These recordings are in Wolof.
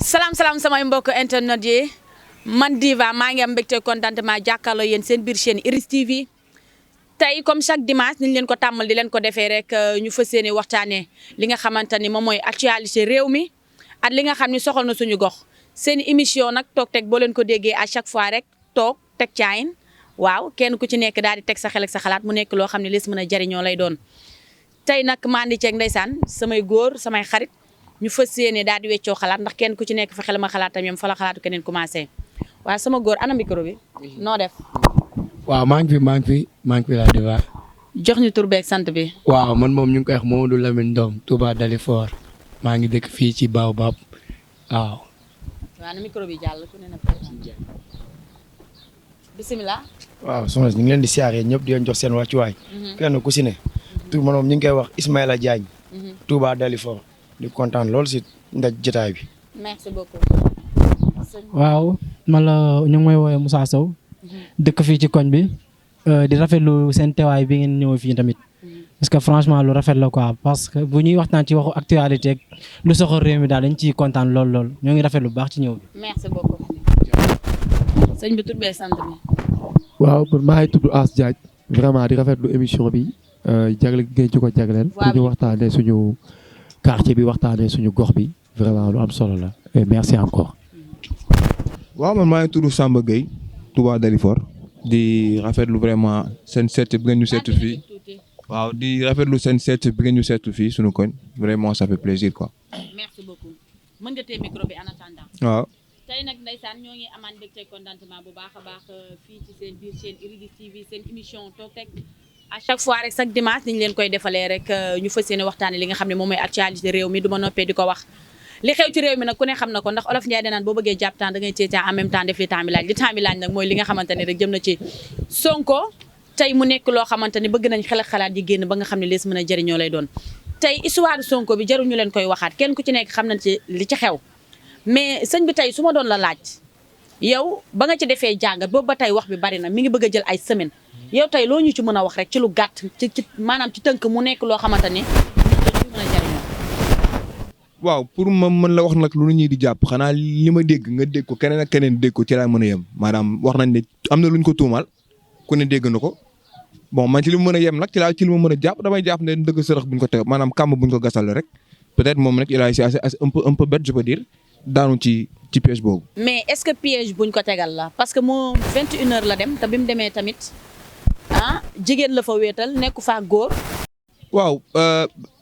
salaam samay mbokk internet yi man Diva maa ngi am mbégte contentement jàkkaarloo yéen seen biir chaîne Iris TV tey comme chaque dimanche niñ leen ko tàmmal di leen ko defee rek ñu fas yéene waxtaanee li nga xamante ni moom mooy actualité réew mi ak li nga xam ni soxal na suñu gox seen émission nag toog teg boo leen ko déggee à chaque fois rek toog teg caayin waaw kenn ku ci nekk daal di teg sa xel ak sa xalaat mu nekk loo xam ne lees mën a jariñoo lay doon tey nag maa ngi ceeg ndeysaan samay góor samay xarit ñu fas yéene daal di weccoo xalaat ndax kenn ku ci nekk fa xel ma xalaatam yam fa la xalaatu keneen commencé waaw sama góor ana micro bi noo def. waaw maa ngi fi laa Diva. jox ñu tur beeg sant bi. waaw man moom ñu ngi koy wax Mamadou Lamine Ndom Touba Dalifort maa ngi dëkk fii ci Baobab waaw. waaw na micro bi jàll ku ne na bisimilah. waaw soxna si ñu ngi leen di siyaaree ñëpp di leen jox seen wàccuwaay. kenn ku si ne. tur man moom ñu ngi koy wax Ismaïla Diagne. Touba Dalifort di kontaan lool si ndaj jotaay bi. merci beaucoup. waaw man la ñu ngi may woowee Moussa Sow dëkk fii ci koñ bi di rafetlu seen teewaay bi ngeen ñëw fii tamit parce que franchement lu rafet la quoi parce que bu ñuy waxtaan ci waxu actualité ak lu soxal réew mi daal dañ ciy kontaan lool ñoo ngi rafetlu bu baax ci ñëw bi. merci beaucoup. sëñ bi tur bee sant bi. waaw man maa ngi tudd As Diagne vraiment di rafetlu émission bi jagle ngeen ci ko jagleel. pour ñu waxtaanee suñu quartier bi waxtaanee suñu gox bi vraiment lu am solo la et merci encore. waaw man maa ngi tudd Samba Gueye Touba Dalifort di rafetlu vraiment seen seet bi ngeen ñu seetu fii waaw di rafetlu seen seet bi ngeen ñu seetu fii suñu koñ vraiment ça fait plaisir quoi. merci beaucoup mën nga téye micro bi en attendant. waaw. tey nag ndeysaan ñoo ngi amaan mbégte contentement bu baax a baax fii ci seen biir chaîne Iris TV seen émission toog teg à chaque fois rek chaque dimanche niñ leen koy defalee rek ñu fas yéene waxtaane li nga xam ne moom mooy actualité réew mi du ma noppee di ko wax. li xew ci réew mi nag ku ne xam na ko ndax olof Ndiaye danaan boo bëggee jàpp temps da ngay téye temps en même temps def li temps bi laaj nag mooy li nga xamante ne rek jëm na ci Sonko tey mu nekk loo xamante ne bëgg nañ xel ak xalaat yi génn ba nga xam ne lees mën a jëriñoo lay doon tey histoire Sonko bi jarul ñu leen koy waxaat kenn ku ci nekk xam nañ ci li ci xew mais sëñ bi tey su ma doon la laaj yow ba nga ci defee jàngat boobu ba tey wax bi bari na mi ngi bëgg a jël ay semaine yow tey loo ñu ci mën a wax rek ci lu gàtt ci maanaam ci tënk mu nekk loo xamante ni mën a jëriñoo. waaw pour ma mën la wax nag lu ñuy di jàpp xanaa li ma dégg nga dégg ko keneen ak keneen dégg ko ci laa mën a yem maanaam wax nañ ne am na luñ ko tuumal ku ne dégg na ko bon man ci li mu mën a yem nag ci li ma mën a jàpp damay jàpp ne dëgg sërëx buñ ko teg maanaam kàmb buñ ko gasal rek peut-être moom nag il a été un peu bête je peux dire daanu ci piège boobu. mais est-ce que piège buñ ko tegal la parce que moom 21h la dem te bi mu demee tamit jigéen la fa wéetal nekku faa góor. waaw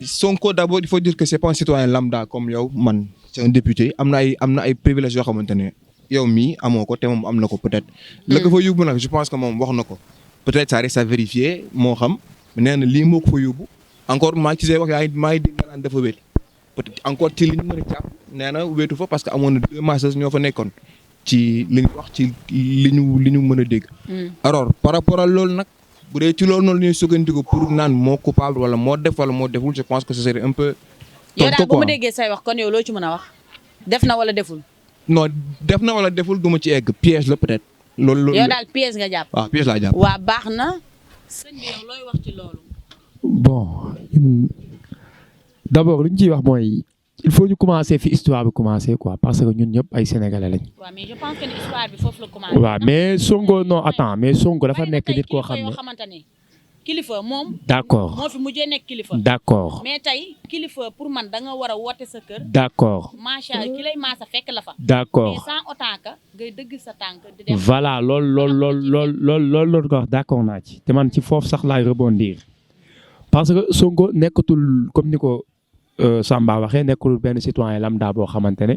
Sonko d'abord il faut dire que c'est pas un citoyen lambda comme yow man c'est un député am na ay privilèges yoo xamante ne yow mii amoo ko te moom am na ko peut-être. la ko fa yóbbu nag je pense que moom wax na ko peut-être ça reste à vérifier moo xam nee na lii moo ko fa yóbbu encore maa ngi ci say wax maa ngi dégg naan dafa wéet peut-être encore ci li ñu mën a jàpp nee na wéetu fa parce que amoon na 2 masseurs ñoo fa nekkoon ci li ñu wax ci li ñu mën a dégg. alors par rapport à loolu nag. bu dee ci loolu noonu la ñuy sukkandiku pour naan moo coupable wala moo def wala moo deful je pense que ce serait un peu. yow daal bu ma déggee say wax kon yow loo ci mën a wax def na wala deful. non def na wala deful du ma ci egg piège la peut-être. loolu yow daal piège nga jàpp. waaw piège laa jàpp. waa baax na. sëñ bi yow looy wax ci loolu. bon d'abord li ñu ciy wax mooy il faut ñu commencer fi histoire bi commencer quoi parce que ñun ñëpp ay sénégalais lañ. waaw mais je pense que histoire bi foofu la commencé. waaw mais Sonko non attends mais Sonko dafa nekk nit koo xam ne. kilifa moom. d'accord moo fi mujjee nekk kilifa. d'accord mais tey kilifa pour man da nga war a woote sa kër. d'accord macha allah ki lay maasa fekk la fa. d'accord mais sans autant que ngay dëgg sa tànk di dem. voilà loolu ko wax d'accord naa ci te man ci foofu sax laay rebondir parce que Sonko nekkatul comme ni ko Samba waxee nekkul benn citoyen lambda boo xamante ne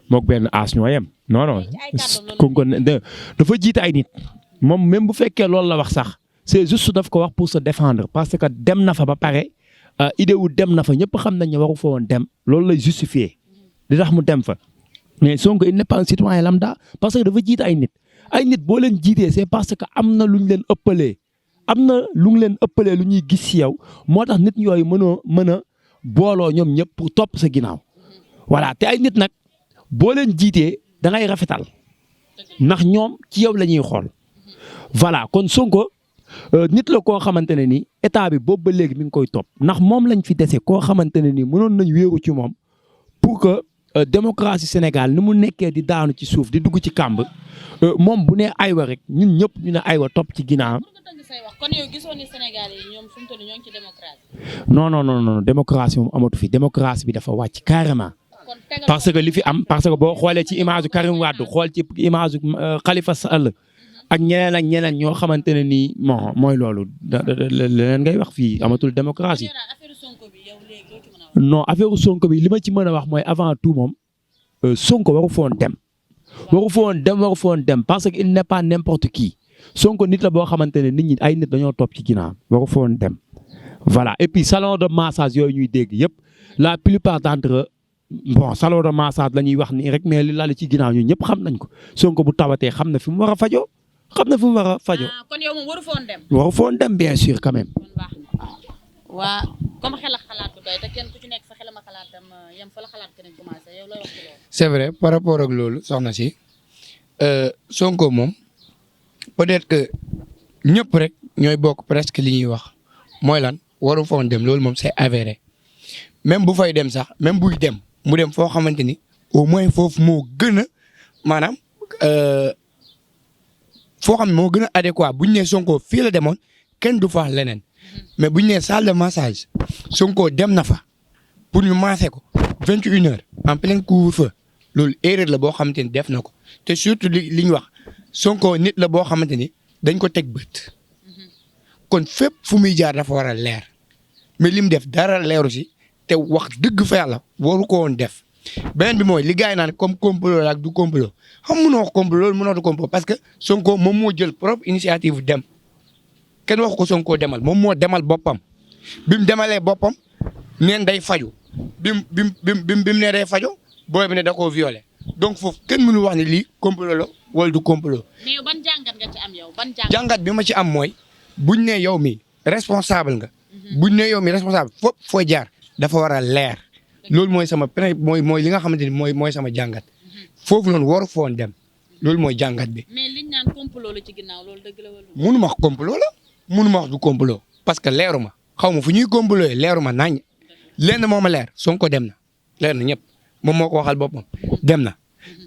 mook benn as ñoo yem non Sonko dafa jiite ay nit moom même bu fekkee loolu la wax sax c'est juste daf ko wax pour se défendre parce que dem na fa ba pare idée wu dem na fa ñëpp xam nañ ne waru fa woon dem loolu lay justifier di tax mu dem fa mais Sonko il n'est pas un citoyen lambda parce que dafa jiite ay nit boo leen jiitee c'est parce que am na lu ñu leen ëppalee lu ñuy gis ci yow moo tax nit yooyu mën a booloo ñoom ñëpp pour topp sa ginnaaw voilà te ay nit nag boo leen jiitee da ngay rafetal ndax ñoom ci yow la ñuy xool voilà kon Sonko nit la koo xamante ne ni état bi boobu ba léegi mi ngi koy topp ndax moom lañ fi dese koo xamante ne ni mënoon nañ wéeru ci moom pour que démocratie Sénégal ni mu nekkee di daanu ci suuf di dugg ci kàmb moom bu ne aywa rek ñun ñëpp ñu ne aywa topp ci ginnaawam. kon yow gisoo ni Sénégal yi ñoom fi mu toll ñoo ngi ci démocratie. non démocratie moom amatu fi démocratie bi dafa wàcc carrément. parce que li fi am parce que boo xoolee ci image Karim Wade xool ci image Khalifa Sall ak ñeneen ñoo xamante ne nii bon mooy loolu leneen ngay wax fii amatul démocratie. non affaire Sonko bi li ma ci mën a wax mooy avant tout moom Sonko waru foon dem. waru foon dem parce que il n'est pas n'importe qui Sonko nit la boo xamante ne nit ñi ay nit dañoo topp ci ginnaaw waru foon dem. voilà et puis salon de massage yooyu ñuy dégg yëpp la plupart d'entre eux bon salon de massage la ñuy wax nii rek mais li lal ci ginnaaw ñun ñëpp xam nañ ko Sonko bu tawatee xam na fi mu war a fajoo. kon yow moom waru foon dem. waru foon dem bien sûr quand même. waa comme xel ak xalaat bu doy te kenn ku ci nekk sa xelam ak xalaatam yem fa la xalaat keneen commencé yow looy wax ci loolu. c'est vrai par rapport ak loolu soxna si Sonko moom peut-être que ñëpp rek ñooy bokk presque li ñuy wax mooy lan waru foon dem loolu moom c'est avéré même bu fay dem sax même buy dem mu dem foo xamante ni au moins foofu moo gën a maanaam foo xam ne moo gën a adéquat bu ñu nee Sonko fii la demoon kenn du fa wax leneen. mais bu ñu nee salle de massage Sonko dem na fa pour ñu masser ko 21h en plein couvre-feu loolu erreur la boo xamante ni def na ko te surtout li ñu wax Sonko nit la boo xamante ni dañ ko teg bët kon fépp fu muy jaar dafa war a leer mais li mu def dara leeru si te wax dëgg fa yàlla waru ko woon def beneen bi mooy li gars yi naan comme complot la ak du complot xam mënoo wax complot loolu mënoo du complot parce que Sonko moom moo jël propre initiative dem. kenn waxu ko Sonko demal moom moo demal boppam bi mu demalee boppam neen day faju bi mu nee day faju booy bi ne da koo violé donc foofu kenn mënu wax ne lii complot la wala du complot. mais yow ban jàngat nga ci am yow ban jàngat bi ma ci am mooy buñ ne yow mi responsable nga. buñ ne yow mi responsable foofu foo jaar dafa war a leer. loolu mooy sama mooy li nga xamante ni mooy sama jàngat foofu noonu waru foon dem loolu mooy jàngat bi. mais liñ naan complot la ci ginnaaw loolu dëgg la wala. mënu ma wax complot la. mënuma wax du complot parce que leeru ma xaw ma fu ñuy complot leeru ma nañ lenn moo ma leer Sonko dem na leer na ñëpp moom moo ko waxal boppam dem na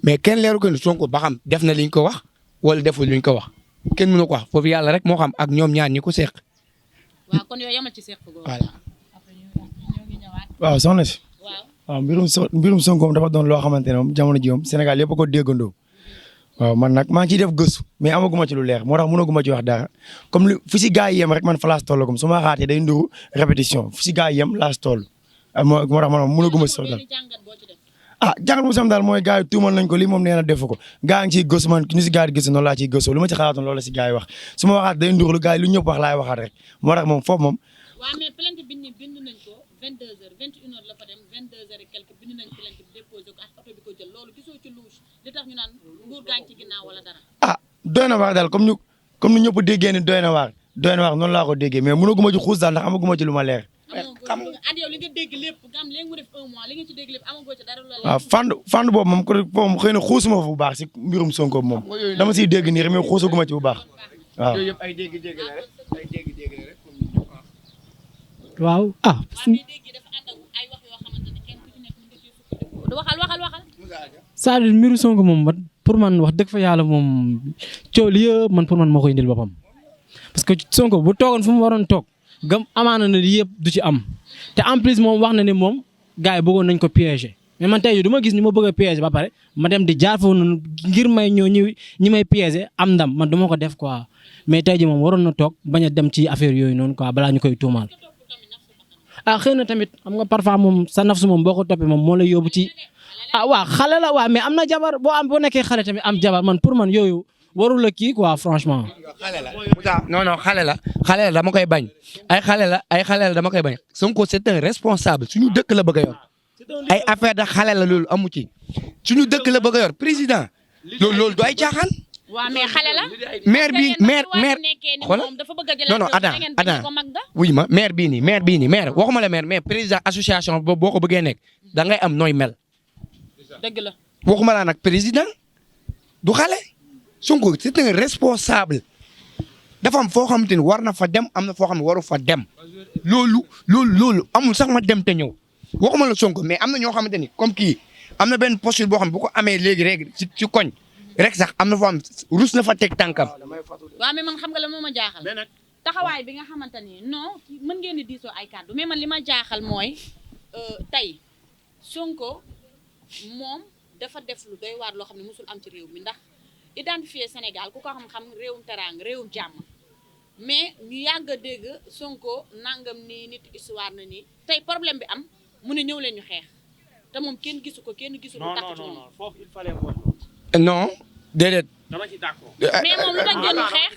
mais kenn leeru ko ni Sonko ba xam def na liñ ko wax wala deful liñ ko wax kenn mënu ko wax foofu yàlla rek moo xam ak ñoom ñaar ñi ko seq. waaw kon yow yamal ci seq googu. voilà. waaw soxna si. waaw mbirum Sonko dafa doon loo xamante ne moom jamono ji moom Sénégal yëpp a ko déggandoo. waaw man nag maa ngi ciy def gëstu mais amaguma ci lu leer moo tax mënaguma ci wax dara comme li fu si gars yi yem rek man fa laas toll comme su ma xaatee day nduru répétition fu si gars yi yem laas toll moo tax man mënaguma si sox daal jàngat bu sam daal mooy gars yi tuumal nañ ko lii moom nee na defu ko gars yi ngi ciy gëstu man ni si gars yi gëstu noonu laa ciy gëstu lu ma ci xalaatoon loolu la si gars yi wax su ma waxaat day nduru lu gars yi lu ñëpp wax laay waxaat rek moo tax moom foofu moom waaw mais plainte bi ni bind nañ ko 22h 21h la fa dem 22h et quelque bind nañ plainte bi déposé ko ak oto bi ko jël loolu gisoo ci louche li tax ñu naan nguur gaañ ci ginnaaw wala dara. doy na waar daal comme ni ñëpp déggee ni doy na waar noonu laa ko déggee mais mënaguma ci xuus daal ndax amaguma ci lu ma leer. xam nga at yow li nga dégg lépp nga am léegi mu def 1 mois li nga ci dégg lépp amagoo ci dara lu la leer. waaw fànn boobu moom xëy na xuusuma fa bu baax si mbirum Sonko moom dama siy dégg nii rek mais xuusaguma ci bu baax waaw. yooyu yëpp ay dégg-dégg la rek ay dégg-dégg la rek. waaw waxal. c'est-à-dire mbiru Sonko moom pour man wax dëgg fa yàlla moom coow li yëpp man pour man moo koy indil boppam. parce que Sonko bu toogoon fu mu waroon toog gëm amaana na lii yëpp du ci am te en plus moom wax na ne moom gars yi bëggoon nañ ko piéger mais man tey jii du ma gis ñu ma bëgg a piéger ba pare ma dem di jaar foofu noonu ngir may ñëw ñi may piéger am ndam man du ma ko def quoi mais tey jii moom waroon na toog bañ a dem ci affaire yooyu noonu quoi balaa ñu koy tuumaal. xëy na tamit xam nga parfois moom sa nafsu moom boo ko toppee moom moo lay yóbbu ci waaw xale la waaw mais am na jabar boo nekkee xale tamit am jabar man pour man yooyu warul la kii quoi franchement. xale la non xale la dama koy bañ ay xale la dama koy bañ Sonko c'est un responsable suñu dëkk la bëgg a yor ay affaire de xale la loolu amu ci suñu dëkk la bëgg a yor président loolu du ay caaxaan. waaw mais xale la. maire xoolal non attends wuy ma maire bii nii waxuma la maire mais président association boo ko bëggee nekk da ngay am nooy mel. dëgg la waxuma laa nag président du xale. Sonko c'est un responsable dafa am foo xamante ni war na fa dem am na foo xam ne waru fa dem loolu amul sax ma dem te ñëw waxuma la Sonko mais am na ñoo xamante ni comme kii am na benn posture boo xam bu ko amee léegi rek ci koñ rek sax am na foo am rus na fa teg tànkam. waaw mais man xam nga la moo ma jaaxal taxawaay bi nga xamante ni non mën ngeen di diisoo ay kàddu mais man li ma jaaxal mooy tey Sonko moom dafa def lu doy waar loo xam ne musul am ci réew mi ndax identifier Sénégal ku ko xam-xam réewum teraanga réewum jàmm mais ñu yàgg a dégg Sonko nangam nii nit histoire na nii tey problème bi am mu ne ñëw leen ñu xeex te moom kenn gisu ko kenn gisu lu takk ci moom. foofu il fallait mooy. non déedéet. dama ci d'accord. mais moom lu tax ngeen ñu xeex.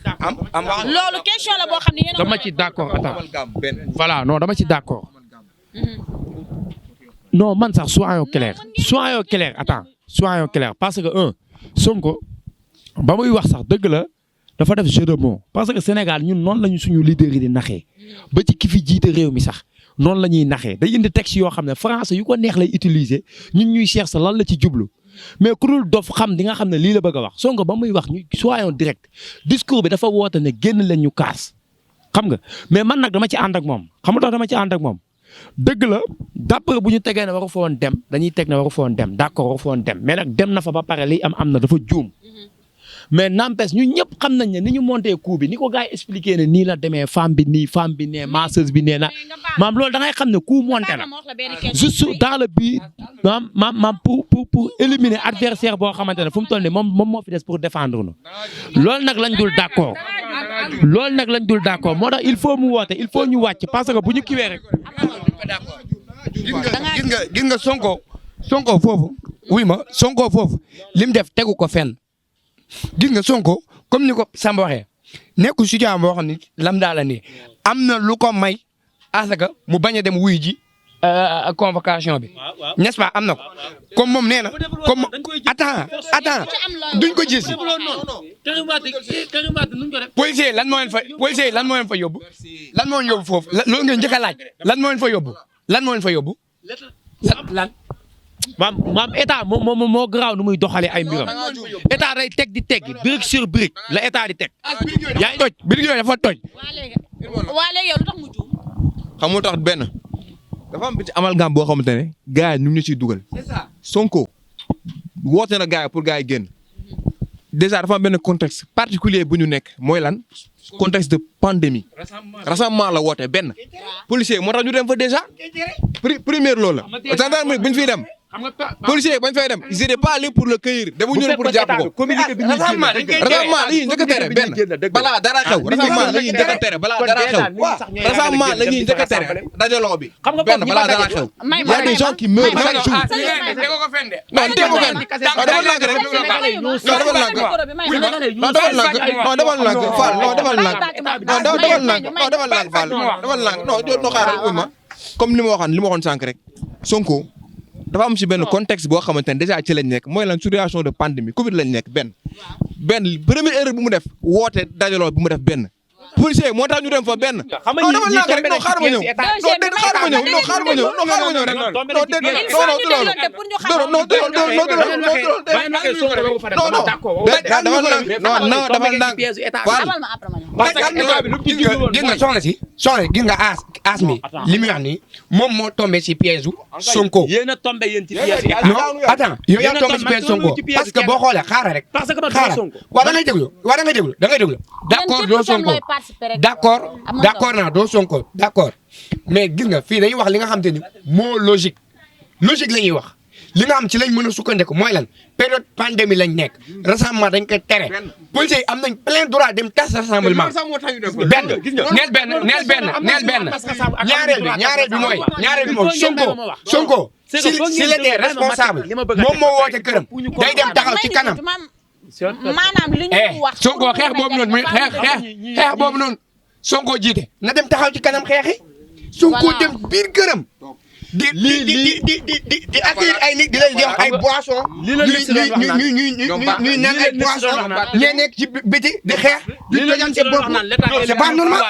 am loolu question la boo xam ne yéen a dama ci d'accord attends voilà non dama ci d'accord. non man sax soyons clair attends soyons clair parce que Sonko ba muy wax sax dëgg la dafa def jeu de mots parce que Sénégal ñun noonu lañu suñu leader yi di naxee ba ci ki fi jiite réew mi sax noonu la ñuy naxee day indi texte yoo xam ne français yu ko neex lay utiliser ñun ñuy cherche sa lan la ci jublu mais ku dul dof xam di nga xam ne lii la bëgg a wax Sonko ba muy wax ñu soyons direct discours bi dafa woote ne génn leen ñu kaas xam nga mais man nag dama ci ànd ak moom xam nga tax dama ci ànd ak moom dëgg la d'après bu ñu tegee ne waru fa woon dem dañuy teg ne waru fa woon dem d'accord waru fa woon dem mais nag dem na fa ba pare li am na dafa juum mais n'empêche ñu ñëpp xam nañ ne ni ñu monté coup bi ni ko gars yi expliqué ne nii la demee femme bi nii femme bi nee masseuse bi nee na maam loolu da ngay xam ne coup monté la juste dans le but maam pour éliminer adversaire boo xamante ne fu mu toll nii moom moo fi des pour défendre nu loolu nag lañ dul d'accord moo tax il faut mu woote il faut ñu wàcc parce que bu ñu kiwee rek. gis nga Sonko foofu wuy ma Sonko foofu lim def tegu ko fenn gis nga Sonko comme ni ko Samba waxee nekkul situation boo xam ne lambda la nii am na lu ko may asaka mu bañ a dem wuy ji convocation bi n'est-ce pas am na ko comme moom nee na comme attends duñ ko gis policier lan moo leen fa yóbbu lan moo leen yóbbu foofu loolu nga njëkk a laaj lan moo leen fa yóbbu lan maam état moo garaaw nu muy doxalee ay mbiram état day teg di teg brique sur brique la état di teg. yaa ngi toj brique yooyu dafa toj. waa léegi yow lu tax mu juum. xam nga tax benn dafa am ci amalgame boo xamante ne gars yi ñu ngi ñu ciy dugal. Sonko woote na gars yi pour gars yi génn déjà dafa am benn contexte particulier bu ñu nekk mooy lan contexte de pandémie rassemblement la woote benn policier moo tax ñu dem fa déjà première loolu la gendarmerie bu ñu fiy dem policier bañ fay dem ils étaient pas allés pour le cueillir demuñu woon pour jàpp ko rassemblement la ñuy njëkk a tere benn balaa dara xew rassemblement la ñuy njëkk a tere balaa dara xew rassemblement la ñuy njëkk a tere dajaloo bi benn balaa dara xew y a des gens qui meurent chaque jour non dégg fenn defal lànk rek non defal lànk non defal lànk Fall non defal lànk Fall defal lànk non xaaral uy ma comme li ma waxoon sànq rek Sonko dafa am ci benn contexte boo xamante ne déjà ci lañ nekk mooy lan situation de pandémie Covid lañ nekk benn première erreur bu mu def woote dajaloo bu mu def benn policier moo tax ñu dem fa benn. non dama lànk rek non xaar ma ñëw non xaar ma ñëw rek gis nga soxna si gis nga as mi li muy wax nii moom moo tombé ci piège Sonko. yéen a tombé yéen ci piège yi. non attends yow yaa tombé ci piège Sonko parce que boo xoolee xaaral rek. parce que waaw da ngay déglu d'accord doo Sonko d'accord naa doo Sonko d'accord mais gis nga fii dañuy wax li nga xam te ni moo logique la ñuy wax li nga xam ci lañ mën a sukkandiku mooy lan période pandémie lañ nekk rassemblement dañ koy tere policiers yi am nañ plein droit dem tas rassemblement neel benn ñaareel bi mooy Sonko s'il était responsable moom moo woote këram day dem taxaw ci kanam maanaam li ñu wax Sonko xeex boobu noonu muy xeex boobu noonu Sonko jiite na dem taxaw ci kanam xeexi Sonko dem biir këram di accueillir ay nit di leen jox ay boissons ñuy naan ay boissons ñee nekk ci biti di xeex di tojante bopp c'est pas normal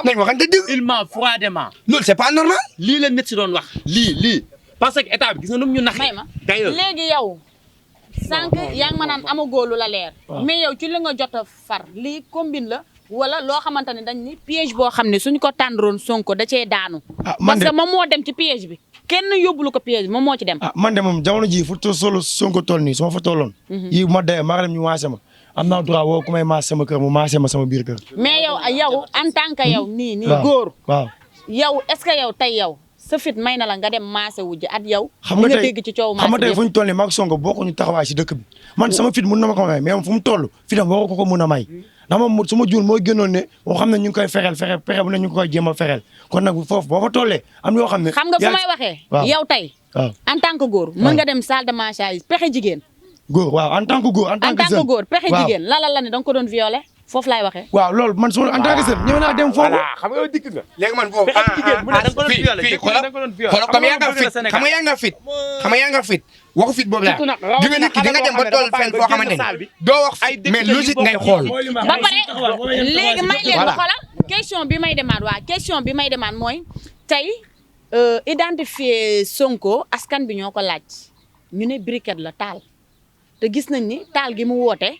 nañ waxante dëgg il ment froidement loolu c'est pas normal lii la nit si doon wax lii parce que état bi gis nga nu mu ñu naxee léegi yow sànq yaa ngi ma naan amagoo lu la leer mais yow ci li nga jot a far lii combine la wala loo xamante ne dañ ni piège boo xam ne suñ ko tàndoon Sonko da cee daanu parce que moom moo dem ci piège bi kenn yóbbulu ko piège moom moo ci dem. ah man de moom jamono ji fu solo Sonko toll nii su ma fa tolloon. yi ma dee maa dem ñu maase ma am naa droit woo ku may maase sama kër mu maase ma sama biir kër. mais yow en tant que yow nii waaw góor. waaw yow est-ce que yow tey yow sa fit may na la nga dem maase wujj at yow. xam nga tey dégg ci coow maase xam nga tey fu ñu toll nii maa ngi Sonko bokkuñu taxawaay si dëkk bi man sama fit mun na ma ko may mais moom fu mu toll fitam waru ko mun a may ndax moom su ma juul mooy gënoon ne boo xam ne ñu ngi koy fexe bu ne ñu ngi koy jéem a fexeel kon nag foofu boo fa tollee am yoo xam ne. xam nga fu may waxee. waaw yow tey. waaw en tant que góor mën nga dem salle de massage pexe jigéen. góor waaw en tant que góor en tant que jeune góor pexe jigéen la ne da nga ko doon violé foofu laay waxee. waaw loolu man su ma en tant que jeune ñëw naa dem foofu. voilà xam nga yow dikk nga. léegi man foofu fii xoolal comme yaa nga fit xam nga yaa nga fit xam nga yaa nga fit waxu fit boobu laa di nga nit ki di nga dem ba toll fenn foo xamante ne doo wax mais logique ngay xool. ba pare léegi may leen ba xoolal question bi may demaat mooy tey identifier Sonko askan bi ñoo ko laaj ñu ne briquette la taal te gis nañ ni taal gi mu woote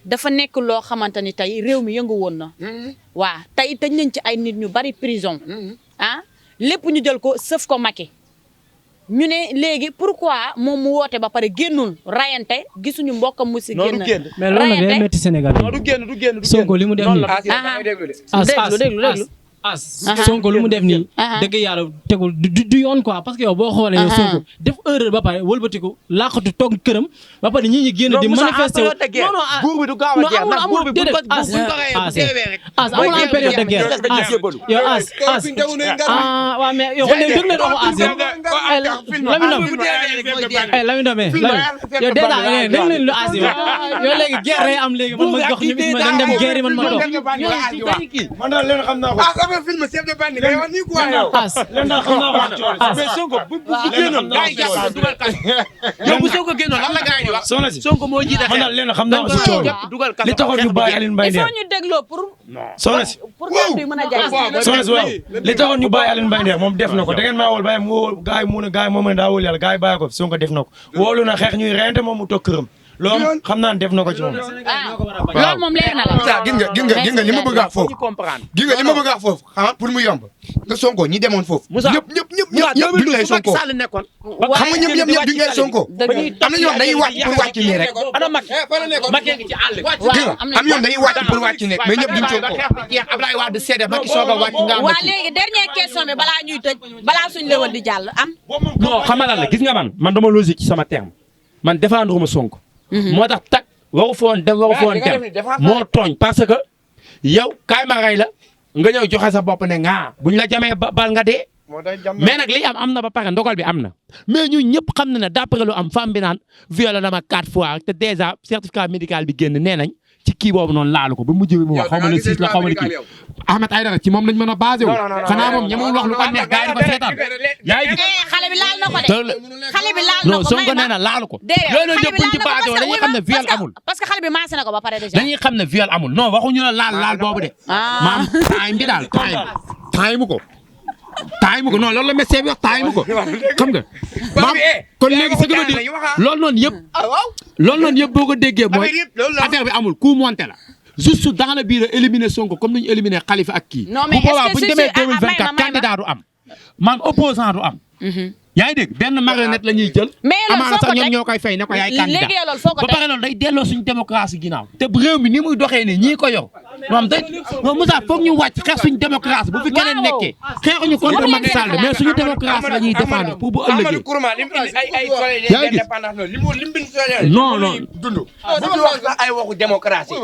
dafa nekk loo xamante ni tey réew mi yëngu woon na. waa tey tëj nañ ci ay nit ñu bari prison. lépp ñu jël ko sëf ko Macky ñu ne léegi pourquoi moom mu woote ba pare génnul rayante gisuñu mbokkam mu si génn. mais loolu nag day métti Sénégal yi. Sonko li mu def nii. déglu Sonko lu mu def nii. dëgg yàlla tegul du yoon quoi parce que yow boo xoolee. yow Sonko def erreur ba pare wëlbatiku laqatu toog këram ba pare ñi ñi génn di manifester. non non buur bi du gaaw a jeex ndax buur bi buñ ko amul en période de guerre yow waaw mais yow kon dégg nga waxu Lamine yow dèjà dégg leen lu As yow léegi guerre day am léegi man ma jox ñu bis ma dañ dem guerre yi man ma toog. man daal leen xam naa ko. film chef de bande ngay wax nii quoi yow. leen daal xam naa ko. mais Sonko bu génnoon gars yi jàpp dugal kaso. yow bu Sonko génnoon lan la gars yi di wax. soxna si Sonko moo jiite man daal leen xam naa ko si coow dugal kaso li taxoon ñu bàyyi Aline Mbaye il Nder faut ñu dégloo pour. soxna si pour kàddu yi mën a jaay. soxna si waaw li taxoon ñu bàyyi Aline Mbaye Nder moom def na ko da ngeen maa wol bàyyi mu woo gars yi mu ne gars yi moom ne daa wóolu yàlla gars yi bàyyi ko Sonko def na ko wóolu na xeex ñuy reyante moom mu toog këram loolu xam naa ne def na ko ci moom. loolu moom leer na la. gis nga li ma bëgg a wax foofu. gis nga li ma bëgg a wax foofu ah pour mu yomb. nga Sonko ñi demoon foofu. ñëpp duñu lay Sonko. xam nga ñëpp duñu lay Sonko. am na ñoo dañuy wàcc pour wàcc nii rek. ana Macky ngi ci àll gis nga am na ñoo dañuy wàcc pour wàcc nii mais ñëpp duñu Sonko. Abdoulaye Wade seede Macky soog a wàcc nga am. waa léegi dernière question bi balaa ñuy tëj balaa suñu lewal di jàll am. non xam nga lan la gis nga man dama logique ci sama terme man défendre ma Sonko. moo tax tak waru foon dem moo tooñ parce que yow kaay ma rey la nga ñëw joxe sa bopp ne nga buñ la jamee bal nga dee. mais nag li am na ba pare ndogal bi am na. mais ñun ñëpp xam na ne d'après lu am femme bi naan violé na ma 4 fois te déjà certificat médical bi génn nee nañ ci kii boobu noonu laalu ko ba mujj bi mu wax xaw ma le 6 la xaw ma le kii. Ahmed Aïdara ci moom lañ mën a basé wu. xanaa moom ñemewul wax lu ko neex gars yi di ko seetaan. yaa ngi xale bi laal na ko de. xale bi laal na ko non Sonko nee na laalu ko. déedéet xale bi laal na ko dañuy xam ne viol amul. parce que xale bi maase na ko ba pare déjà. dañuy xam ne viol amul non waxuñu la laal boobu de. maam time bi daal time ko. taay mu ko non loolu la médecin bi wax taay mu ko xam nga. maam kon léegi ce qui veut dire loolu noonu yëpp boo ko déggee mooy affaire bi amul coup monté la. juste dans le biir éliminer Sonko comme ni ñu éliminer Khalifa ak kii. non mais bu boobaa bu ñu demee 2024 candidat du am. man opposant du am. yaa ngi dégg benn marionnette la ñuy jël. mais loolu amaana sax ñoom ñoo koy fay ne ko yaay candidat léegi loolu foo ko ba pare loolu day delloo suñu démocratie ginnaaw. te réew mi ni muy doxee nii ñii ko yor moom day non Moussa foog ñu wàcc xeex suñu démocratie bu fi keneen nekkee. xeexuñu contre Macky Sall mais suñu démocratie la ñuy défendre pour bu ëllëgee. yaa ngi gis non non. ay waxu démocratie.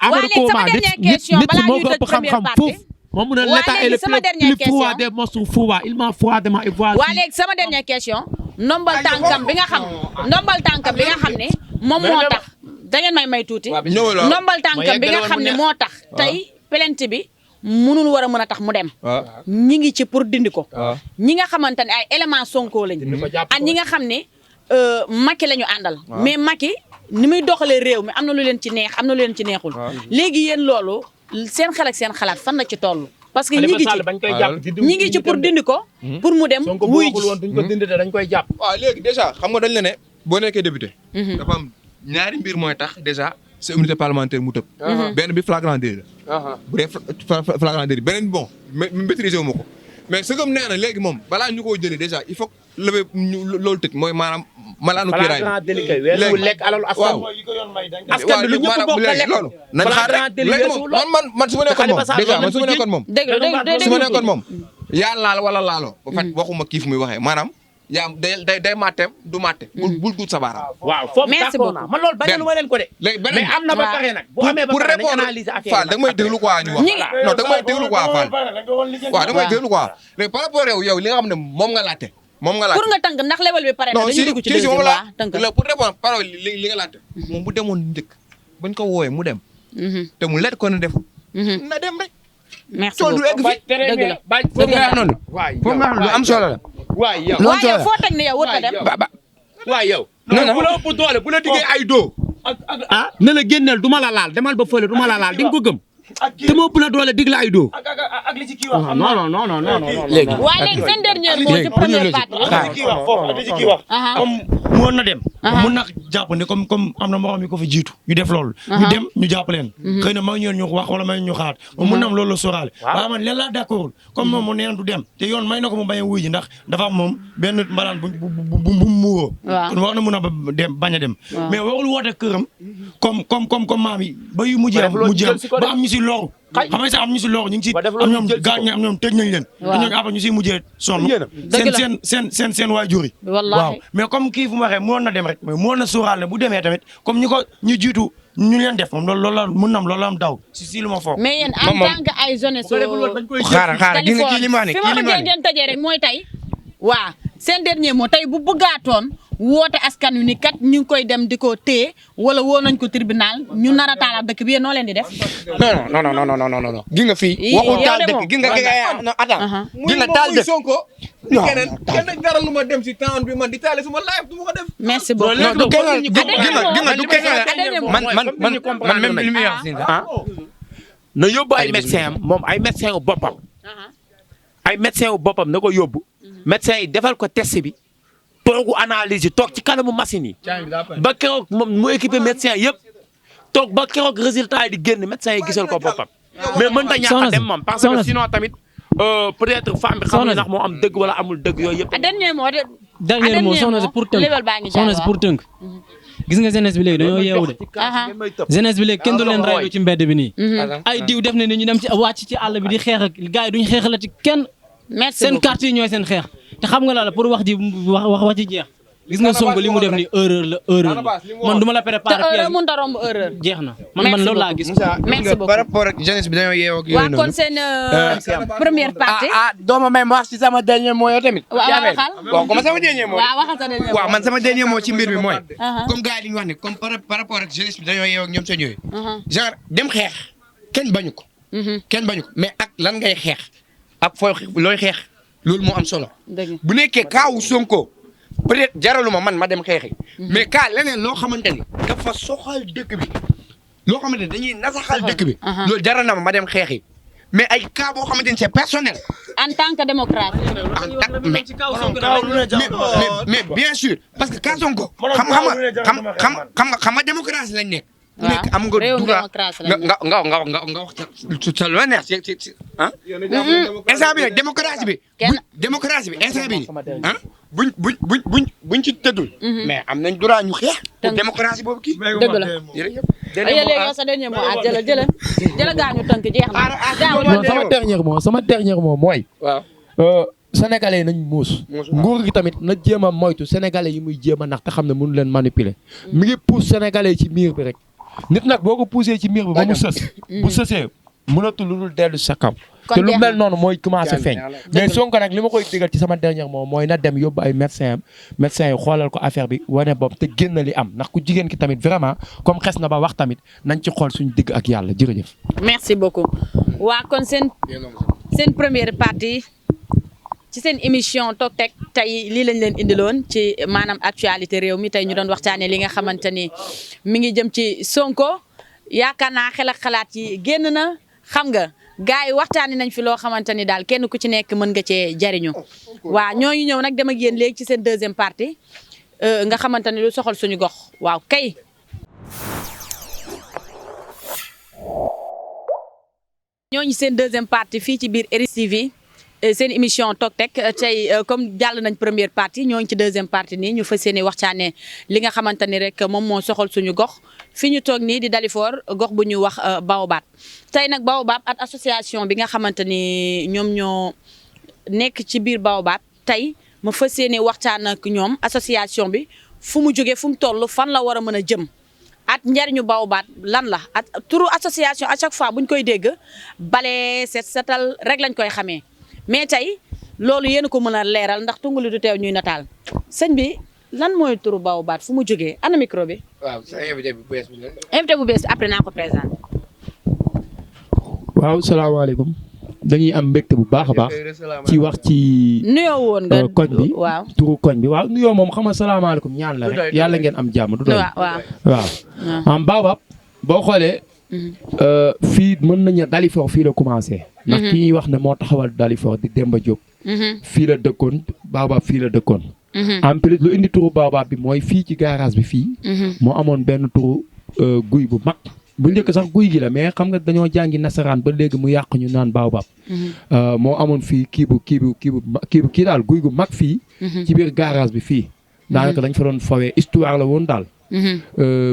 Amadou Kouma nit moo ko ëpp xam-xam foofu. moom mu ne l'état est le plus froid des monstres froids il m'a froidement évoqué. waa léegi sama dernière question. ndombal tànkam bi nga xam ne moom moo tax da ngeen may tuuti. ndombal tànkam bi nga xam ne moo tax tey plainte bi mënul war a mën a tax mu dem. ñi ngi ci pour dindi ko. ñi nga xamante ne ay éléments Sonko lañ. ak ñi nga xam ne Macky la ñu àndal. mais Macky ni muy doxalee réew mi am na lu leen ci neex am na lu leen ci neexul. léegi yéen loolu. seen xel ak seen xalaat fan la ci toll. parce que ñi ngi ci pour dindi ko. pour mu dem wuy ji duñ ko dindi dañ koy jàpp. waaw léegi déjà xam nga dañ la ne boo nekkee député. dafa am ñaari mbir mooy tax déjà sa immunité parlementaire mu tëb. benn bi flagrant délit la. bu dee flagrant délit beneen bon maîtriser wu ma ko. mais ce que nee na léegi moom balaa ñu koo jëlee déjà il faut que lever ñu loolu tëj mooy maanaam malaanu kiiraay weesu lekk alalu askan askan bi lu ñëpp bokk lekk loolu nañ xaar rek léegi moom man su ma nekkoon moom déjà man su ma nekkoon moom su ma nekkoon moom yaa laal wala laaloo ba fait waxuma kii fu muy waxee maanaam yaa day matteem du matte bul duut sa baaraam waaw foofu d'accord naa man loolu bañalu ma leen ko de léegi beneen mais am na ba pare nag bu amee ba pare nañ analyser affaire Fall da nga may déglu quoi ñu wax non da nga may déglu quoi Fall waaw da nga may déglu quoi léegi par rapport yow li nga xam ne moom nga laajte pour nga tënk ndax level bi pare na dañu dugg ci deuxième waa tënk la pour répondre parole li nga laajte moom bu demoon njëkk bañ ko wooyee mu dem te mu let ko ne def na dem rek merci beaucoup dëgg la foofu nga wax noonu foofu nga wax lu am solo la waay yow waaye yow foo teg ne yow wër dem waay yow non bu la ëpp doole bu la diggee ay doo ah ne la génneel du ma la laal demal ba fële du ma la laal di nga ko gëm te moo ëpp la doole dig la ay doo ak li ci kii wax. non léegi waaye léegi seen dernier mot ci première partie kii wax foofu li ci kii wax. comme mun na dem. mun na jàpp ne comme am na moroom yi ko fi jiitu ñu def loolu. ñu dem ñu jàpp leen. xëy na maa ngi ñu wax wala maa ngi ñu xaar. mun na am loolu la sóoraale. waaye man leen laa d'accord comme moom mu neen du dem te yoon may na ko mu bañ a wuy ji ndax dafa am moom benn mbalaan bu muuroo. kon war na mun a dem bañ a dem. mais warul woote këram comme maam yi ba yu mujjee ba am ñu si loru. xam nga sax am ñu si loru ñu ngi si am ñoom gaañ am ñoom tëj nañ leen. ñooñu après ñu siy mujjee sonn. seen waajur yi. waaw mais comme kii fu mu waxee mënoon na dem rek mais mënoon na sóoraale ne bu demee tamit comme ñu jiitu ñu leen def moom loolu la mun na am loolu la am daw si lu ma foog. mais yéen en tant que ay jeunesse. xaaral gis nga kii li ma ne fi ma bëggee tëjee rek mooy tey waa seen dernier mot tey bu bëggaatoon woote askan wi ni kat ñu ngi koy dem di ko téye wala woo nañ ko tribunal ñu nar a taalaat dëkk bi yéen noo leen di def. non. gis nga fii waxul taal dëkk gis nga non attends. gis nga taal dëkk Sonko. non kenn dara lu ma dem si town bi man di taale suma live du ma ko def. merci beaucoup non du kenn man même li muy wax si na yóbbu ay médecin am moom ay médecin wu boppam. ay médecin wu boppam na ko yóbbu. médecin yi defal ko test bi. toogu analyse yi toog ci kanamu machine yi. ba keroog moom mu équipé médecin yëpp. toog ba keroog résultat yi di génn médecin yi gisal ko boppam. mais mënta ñàkk a dem moom parce que sinon tamit peut-être femme bi xamul ndax moo am dëgg wala amul dëgg yooyu yëpp. dernier mot soxna si pour tënk soxna si pour tënk. gis nga jeunesse bi léegi dañoo yeewu de. jeunesse bi léegi kenn du leen raylu ci mbedd bi nii. ay diw def na ni ñu dem ci wàcc ci àll bi di xeex ak gars yi duñ xeexalati kenn. seen carte yi ñooy seen xeex. te xam nga la pour wax ji jeex. gis nga Sonko li mu def ni erreur la man du ma la préparer. te erreur mënut a romb erreur. jeex na man loolu laa gis. merci beaucoup par rapport ak jeunesse bi dañoo yeewoo ak yooyu noonu. waa kon seen première partie. dooma may ma wax ci sama dernier mot yow tamit. waaw comme sama dernier mot. waaw waxal sa dernier mot. waaw man sama dernier mot ci mbir mi mooy. comme gars yi li ñu wax ni comme par rapport ak jeunesse bi dañoo yeewoo ak ñoom seen yooyu. genre dem xeex kenn bañu ko. mais ak lan ngay xeex ak fooy looy xeex loolu moo am solo. bu nekkee kaawu Sonko peut-être jaraluma man ma dem xeexi mais kaa leneen loo xamante ni dafa soxal dëkk bi loo xamante ni dañuy nasaxal dëkk bi loolu jaral na ma dem xeexi mais ay cas boo xamante ni c'est personnel. en tant que démocrate. mais bien sûr parce que cas Sonko xam nga démocratie lañ nekk. ku nekk am nga droit nga wax sa loo neex ci instant bi nag démocratie bi instant bi buñ ci tëddul. mais am nañ droit ñu xeex. pour démocratie boobu kii. dëgg la jërëjëf. léegi yow sa dernier mot jëla gaañu tënk jeex na. sama dernier mot mooy. waaw. sénégalais yi nañ muus. nguur gi tamit na jéem a moytu sénégalais yi muy jéem a nax te xam ne mënu leen manipuler. mi ngi pousse sénégalais yi ci miir bi rek. nit nag boo ko poussé ci miir bi ba mu sës. bu sësee mënatul lu dul dellu sa kaw. te lu mel noonu mooy commencé feeñ. mais Sonko nag li ma koy digal ci sama dernier moom mooy na dem yóbbu ay médecin yi xoolal ko affaire bi wane bopp te génn li am ndax ku jigéen ki tamit vraiment comme xes na ba wax tamit nañ ci xool suñu digg ak yàlla jërëjëf. merci beaucoup. waa kon seen première partie ci seen émission Tok Tek tey lii lañ leen indiloon ci maanaam actualité réew mi tey ñu doon waxtaanee li nga xamante ni mi ngi jëm ci Sonko yaakaar naa xel ak xalaat yi génn na xam nga gars yi waxtaanee nañ fi loo xamante ni daal kenn ku ci nekk mën nga cee jariñu waaw ñooñu ñëw nag dem ak yéen léegi ci seen deuxième partie nga xamante ni lu soxal suñu gox waaw kay. ñooñu seen deuxième partie fii ci biir RIS TV seen émission Tok Tek tey comme jàll nañ première partie ñoo ngi ci deuxième partie nii ñu fas yéene waxtaanee li nga xamante ni rek moom moo soxal suñu gox fi ñu toog nii di Dalifort gox bu ñuy wax Baobab tey nag Baobab ak association bi nga xamante ni ñoom ñoo nekk ci biir Baobab tey ma fas yéene waxtaan ak ñoom association bi fu mu jógee fu mu toll fan la war a mën a jëm at njariñu Baobab lan la at turu association à chaque fois bu ñu koy dégg bale set setal rek lañ koy xamee. mais tey loolu yéen ko mën a leeral ndax tunguli du teew ñuy nataal sëñ bi lan mooy turu Baobab fu mu jógee ana micro bi. waaw sa invité bu bees bi la. invité bu bees bi après naa ko présenté. waaw salaamaaleykum dañuy am mbégte bu baax a baax ci wax ci nuyoo woon nga koñ bi waaw. turu koñ bi waaw nuyoo moom xam nga salaamaaleykum ñaan la rek yàlla ngeen am jàmm du doy. waaw am Baobab boo xoolee. fii mën nañu Dalifort fii la commencé. ndax ki ñuy wax ne moo taxawal Dalifort di Demba Diop. fii la dëkkoon Baobab fii la dëkkoon. en plus lu indi turu Baobab bi mooy fii ci garage bi fii. moo amoon benn turu guy bu mag. bu njëkk sax guy gi la mais xam nga dañoo jàngi nasaraan ba léegi mu yàq ñu naan Baobab. moo amoon fii kii daal guy gu mag fii. ci biir garage bi fii. daanaka dañ fa doon fawee histoire la woon daal.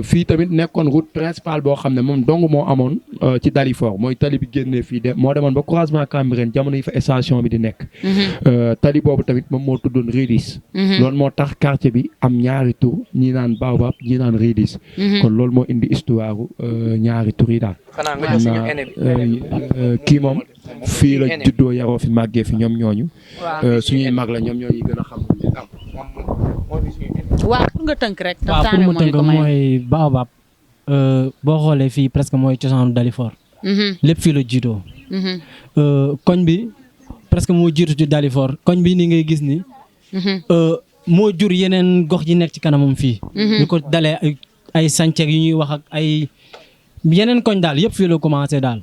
fii tamit nekkoon route principale boo xam ne moom dong moo amoon ci Dalifort mooy tali bi génnee fii de moo demoon ba croisement Cambérène jamono yi fa station bi di nekk. tali boobu tamit moom moo tuddoon Ridis. loolu moo tax quartier bi am ñaari tur ñi naan Baobab ñi naan Ridis. kon loolu moo indi histoire ñaari tur yi daal. kii moom fii la juddoo yaroo fi màggee fi ñoom ñooñu. suñuy mag la ñoom ñooñu gën a xam. waaw pour nga tënk rek. waaw pour mu tënk mooy Baobab boo xoolee fii presque mooy cosaanu Dalifort. lépp fii la jiitoo. koñ bi presque moo jiitu ci Dalifort koñ bi ni ngay gis ni. moo jur yeneen gox yi nekk ci kanamam fii. ñu ko dalee ay sànceeg yu ñuy wax ak ay yeneen koñ daal yëpp fii la commencé daal.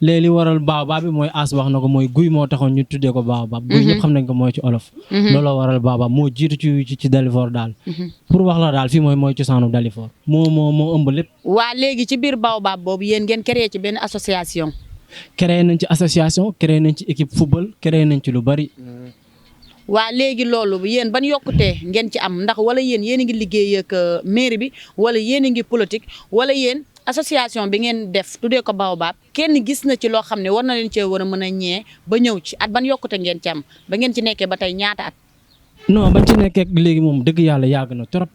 léegi li waral Baobab bi mooy as wax na ko mooy guy moo taxoon ñu tuddee ko Baobab. guy ñëpp xam nañ ko mooy ci olof. looloo waral Baobab moo jiitu ci Dalifort daal. pour wax la daal fii mooy cosaanu Dalifort moo ëmb lépp. waa léegi ci biir Baobab boobu yéen ngeen créé ci benn association. créé nañ ci association créé nañ ci équipe football créé nañ ci lu bari. waa léegi loolu yéen ban yokkutee ngeen ci am ndax wala yéen a ngi liggéey ak mairie bi wala yéen a ngi politique wala yéen. association bi ngeen def tuddee ko Baobab kenn gis na ci loo xam ne war na leen cee war a mën a ñee ba ñëw ci at ban yokkute ngeen ci am ba ngeen ci nekkee ba tey ñaata at. non ban ci nekkee léegi moom dëgg yàlla yàgg na trop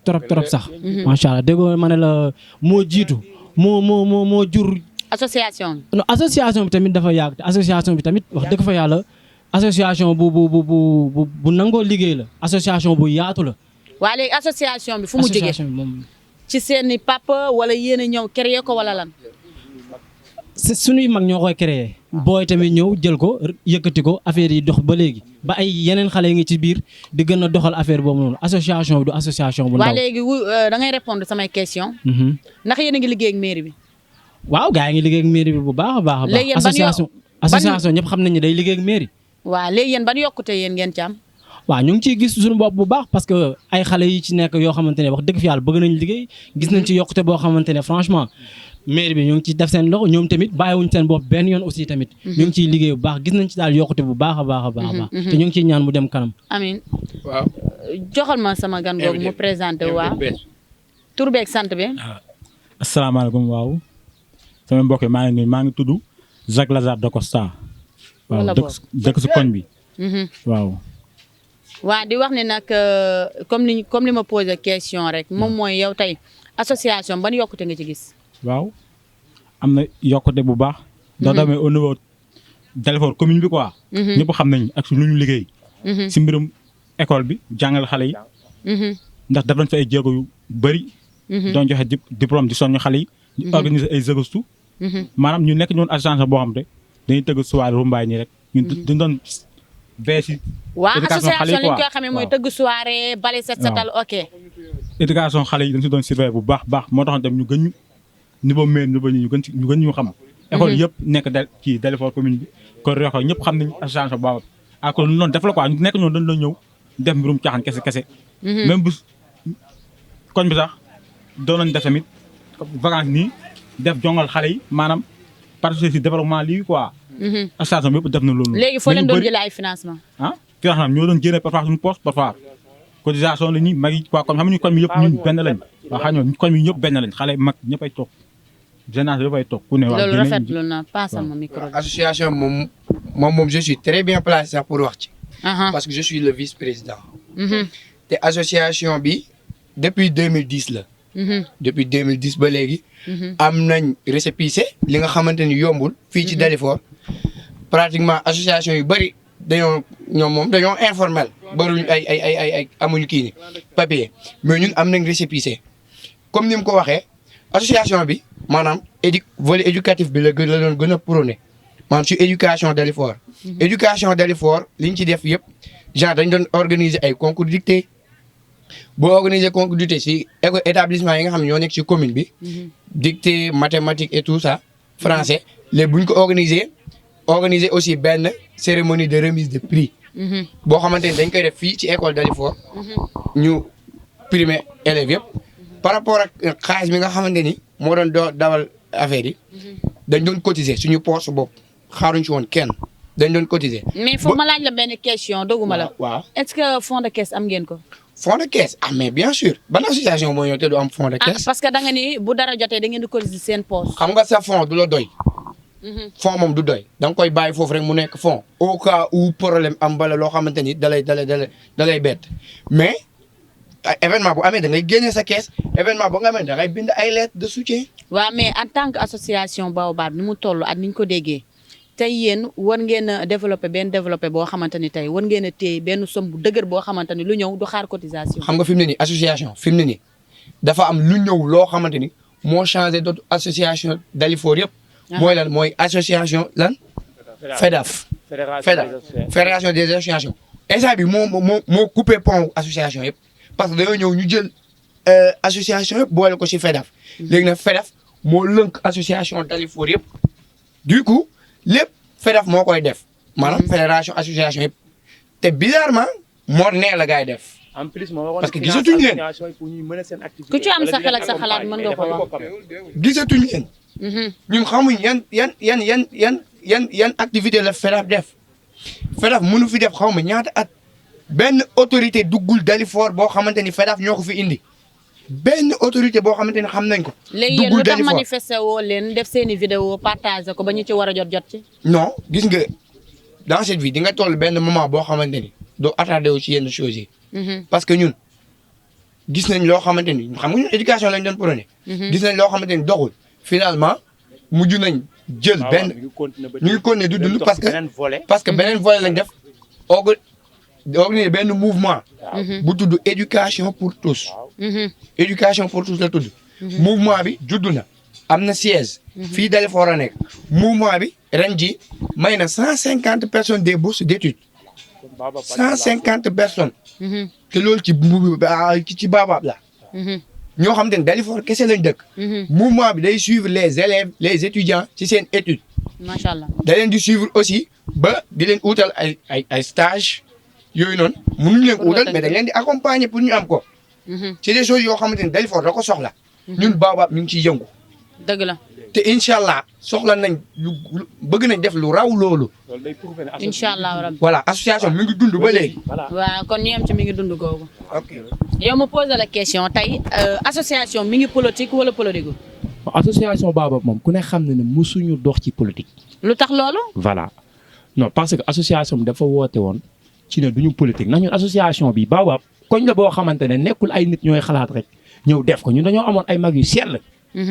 sax. macha allah déggoo ma ne la moo jiitu moo jur. association bi. non association bi tamit dafa yàgg te association bi tamit wax dëgg fa yàlla association bu nangoo liggéey la association bu yaatu la. waa léegi association bi fu mu jógee ci seeni papa wala yéen a ñëw créé ko wala lan. suñuy mag ñoo koy créé. booy tamit ñëw jël ko yëkkati ko affaire yi dox ba léegi ba ay yeneen xale yi ngi ci biir di gën a doxal affaire boobu noonu association bi du association bu ndaw. waa léegi da ngay répondre samay question ndax yéen a ngi liggéey ak mairie bi. waaw gars yi ngi liggéey ak mairie bi bu baax a baax. léegi association ñëpp xam nañu day liggéey ak mairie. waaw léegi yéen ban yokkute yéen ngeen ci am. waaw ñu ngi ciy gis suñu bopp bu baax parce que ay xale yi ci nekk yoo xamante ne wax dëgg fi yàlla bëgg nañ liggéey gis nañ ci yokkute boo xamante ne franchement mairie bi ñu ngi ci def seen loxo ñoom tamit bàyyiwuñ seen bopp benn yoon aussi tamit ñu ngi ciy liggéey bu baax gis nañ ci daal yokkute bu baax a baax a baax te ñu ngi ciy ñaan mu dem kanam. amiin waaw. joxal ma sama gan googu mu présenté waaw tur beeg sant bi. asalaamaaleykum waaw sama mbokk maa ngi tudd Jacques Lazare da Costa. waaw dëkk si koñ bi. waaw. waa di wax ne nag comme li ma posé question rek moom mooy yow tey association ban yokkute nga ci gis. waaw am na yokkute bu baax. ndax damay au niveau Dalifort commune bi quoi. ñëpp xam nañ ak lu ñu liggéey. si mbirum école bi jàngal xale yi. ndax def nañ fa ay jéego yu bëri. doon joxe diplôme di soññu xale yi. di organiser ay jëgastu. maanaam ñu nekk ñoon agence boo xam te dañuy tëgg soirée rumbaay nii rek ñun dañ doon veillé waa association li ñu koy xamee mooy tëgg soirée bale set setal ok. éducation xale yi dañ si doon surveiller bu baax moo taxoon dem ñu gën ñu niveau maire niveau ñu gën ñu xam. école yëpp nekk ci Dalifort commune bi kon Réew ñëpp xam nañu association boobu ak lu noonu def la quoi ñu nekk ñoom dañ doon ñëw def mbirum caaxaan kese. même bu koñ bi sax doon nañ def tamit vacances nii def jongal xale yi maanaam participer si développement lii quoi. association bi yëpp def na loolu. léegi foo leen doon jëlee ay financement. ah ki nga xam ne ñoo doon génne parfois suñu poste parfois cotisation la ñuy mag yi quoi comme xam nga ñu koñ bi yëpp ñun benn lañ. waaw xam nga ñu koñ bi ñëpp benn lañ xale mag ñëpp ay toog génération yëpp ay toog ku ne waa loolu rafetlu na paasal ma micro bi. association moom je suis très bien placé sax pour wax ci. parce que je suis le vice-président. te association bi depuis 2010 la. depuis 2010 ba léegi. am nañ récépissé li nga xamante ni yombul fii ci Dalifort pratiquement association yu bëri dañoo informel bëruñ ay amuñu kii ni papier mais ñun am nañ récépissé comme ni mu ko waxee association bi maanaam volet éducatif bi la doon gën a prôné maanaam ci éducation Dalifort. éducation Dalifort li ñu ci def yëpp genre dañ doon organiser ay concours dictée boo organiser concours dictée ci établissement yi nga xam ne ñoo nekk ci commune bi. dictée mathématiques et tout ça français léegi bu ñu ko organiser aussi benn cérémonie de remise de prix. boo xamante ni dañ koy def fii ci école Dalifort. ñu primer élèves yëpp. par rapport ak xaalis bi nga xamante ni moo doon dawal affaire yi. dañ doon cotiser suñu poche bopp xaaruñ ci woon kenn dañ doon cotiser. mais foofu ma laaj la benn question doguma la. waaw est-ce que fond de caisse am ngeen ko. fond de caisse mais bien sûr ban association moo ñëw te du am fond de caisse. parce que da nga ni bu dara jotee da ngeen di cotiser seen poche. xam nga sa fond du la doy. fond moom du doy da nga koy bàyyi foofu rek mu nekk fond. au cas où problème am bala loo xamante ni dalay bett mais événement bu amee da ngay génne sa caisse événement bu nga amee da ngay bind ay lettres de soutien. waaw mais en tant que association Baobab ni mu toll ak ni ñu ko déggee tey yéen war ngeen a développé boo xamante ni tey war ngeen a téye benn somme bu dëgër boo xamante ni lu ñëw du xaar cotisation. xam nga fi mu ne nii association fi mu ne nii dafa am lu ñëw loo xamante ni moo changé d'autres association Dalifort yëpp. mooy lan mooy association lan. FEDAF. fédération des associations. instant bi moo coupé pont association yëpp parce que dañoo ñëw ñu jël association yëpp boole ko ci FEDAF. léegi nag FEDAF moo lënk association Dalifort yëpp. du coup lépp FEDAF moo koy def. maanaam fédération association yëpp. te bizarrement moo nee la gars yi def. en plus parce que gisatuñ leen. ku ci am sa xel ak sa xalaat mën nga ko wax. gisatuñ leen. ñun xamuñ yan activité la FEDAF def. FEDAF mënu fi def xaw ma ñaata at. benn autorité duggul Dalifort boo xamante ni FEDAF ñoo ko fi indi. benn autorité boo xamante ni xam nañ ko. léegi yéen lu tax manifesté woo leen def seeni vidéo partagé ko ba ñu ci war a jot ci. non gis nga dans cette vie di nga toll benn moment boo xamante ni doo attardé wu ci yenn choses yi. parce que ñun gis nañ loo xamante ni xam nga ñun éducation lañ doon prôné. gis nañ loo xamante ni doxul. finalement mujj nañ jël benn ñu ngi continuer du dund parce que beneen volet lañ def organiser benn mouvement. bu tudd éducation pour tous. éducation pour tous la tudd. mouvement bi judd na am na siège. fii Dalifort a nekk. mouvement bi ren ji may na 150 personnes des bourses d'études. 150 personnes. te loolu ci Baobab la. ñoo xam te ne Dalifort kese lañ dëkk. mouvement bi day suivre les élèves les étudiants ci seen étude. macha allah da leen di suivre aussi ba di leen utal ay stage yooyu noonu mënuñ leen ko utal mais dañ leen di accompagner pour ñu am ko. ci des choses yoo xamante ne Dalifort da ko soxla. ñun Baobab ñu ngi ciy yëngu. dëgg la. te incha allah soxla nañ bëgg nañ def lu raw loolu. incha allah rabbi. voilà association mi ngi dund ba léegi. waaw kon ñu am ci mi ngi dund googu. ok yow ma posé la question tey association mi ngi politique wala politique. association Baobab moom ku ne xam na ne musuñu dox ci politique. lu tax loolu. voilà non parce que association bi dafa woote woon ci ne duñu politique ndax ñun association bi Baobab koñ la boo xamante ne nekkul ay nit ñooy xalaat rek ñëw def ko ñun dañoo amoon ay mag yu sell.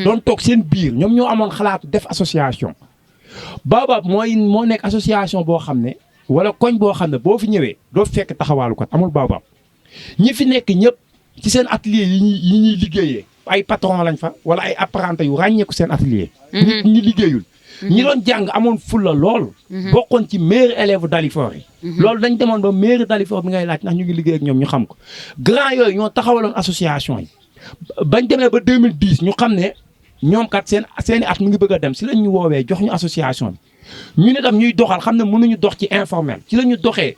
doon toog seen biir ñoom ñoo amoon xalaatu def association. Baobab moo nekk association boo xam ne wala koñ boo xam ne boo fi ñëwee doo fekk taxawaalu ko amul Baobab ñi fi nekk ñëpp ci seen atelier yi ñuy liggéeyee ay patron lañ fa wala ay apprenti yu ràññeeku seen atelier. ñi liggéeyul. ñi doon jàng amoon fulla lool. bokkoon ci meilleur élève Dalifort yi. loolu dañ demoon ba meilleur Dalifort bi ngay laaj ndax ñu ngi liggéey ak ñoom ñu xam ko grand yooyu ñoo taxawaloon association yi. bañ demee ba 2010 ñu xam ne ñoom kat seeni at mu ngi bëgg a dem si lañ ñu woowee jox ñu association bi ñu ne tam ñuy doxal xam ne mënuñu dox ci informel ci la ñu doxee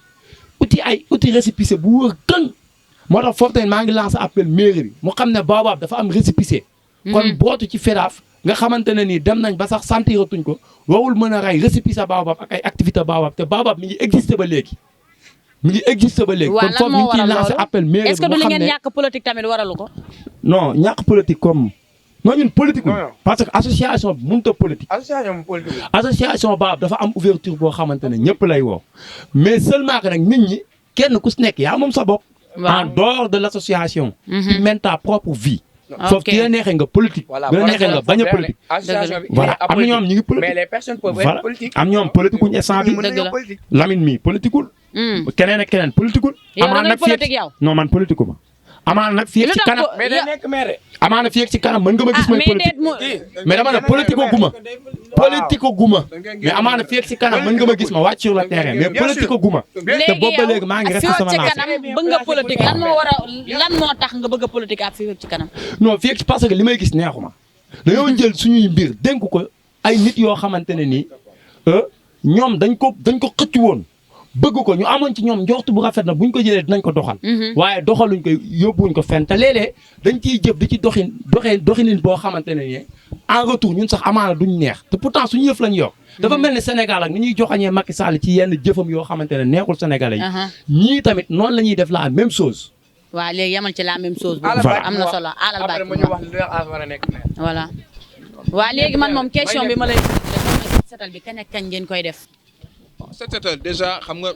uti récépissé bu wër kën moo tax foofu tamit maa ngi lancé appel mairie bi mu xam ne Baobab dafa am récépissé kon bootu ci FEDAF nga xamante ne nii dem nañ ba sax sentiratuñ ko warul mën a rey récépissé baobab ak ay activité baobab te baobab mi ngi existé ba léegi. mi ngi existé ba léegi. waaw kon foofu ñu ngi ciy lancé appel mairie est-ce que du li ngeen ne ñàkk politique tamit waralu ko. non ñàkk politique comme non ñun politique parce que association bi mënut a politique. association baobab dafa am ouverture boo xamante ne ñëpp lay woo mais seulement que nag nit ñi kenn ku si nekk yaa moom sa bopp. en dehors de l'association. tu mènes ta propre vie. foofu ki la neexee nga politique. voilà ki la neexee nga bañ a politique. association bi voilà am na ñoom ñu ngi politique. mais les personnes peuvent être politiques. am ñoom politique wuñ instant bi. dëgg la Lamine mi politiqueul. keneen ak keneen politiqueul. yow da ngay politique yow. non man politiku ma. amaana nag fii ci kanam mais day nekk maire. amaana fii ci kanam mën nga ma gis may politique mais dama ne politique guma politique guma mais amaana fii ci kanam mën nga ma gis ma wàcc sur le terrain mais politique guma te boobu ba léegi maa ngi resté sama lancé. fii ci kanam bëgg nga politique lan moo tax nga bëgg a politique ak fii ci kanam. non fii ci parce que li may gis neexuma dañoo jël suñuy mbir dénk ko ay nit yoo xamante ne nii ñoom dañ ko xëcc woon bëgg ko ñu amoon ci ñoom njortu bu rafet na buñ ko jëlee dinañ ko doxal. waaye doxaluñ ko yóbbuwuñ ko fenn te léeg-léeg dañ ciy jëf di ci doxalin boo xamante ne nii en retour ñun sax amaana duñ neex te pourtant suñu yëf lañ yor. dafa mel ne Sénégal ak ni ñuy joxañee Macky Sall ci yenn jëfam yoo xamante ne neexul Sénégalais yi. ñii tamit noonu la ñuy def la même chose. waaw léegi yamal ci la même chose. voilà am na solo alal bàcc après ma ñu wax li as war a nekk maire. voilà waa léegi man moom question bi ma lay setal bi kañ ak kañ ngeen koy def. set setal déjà xam nga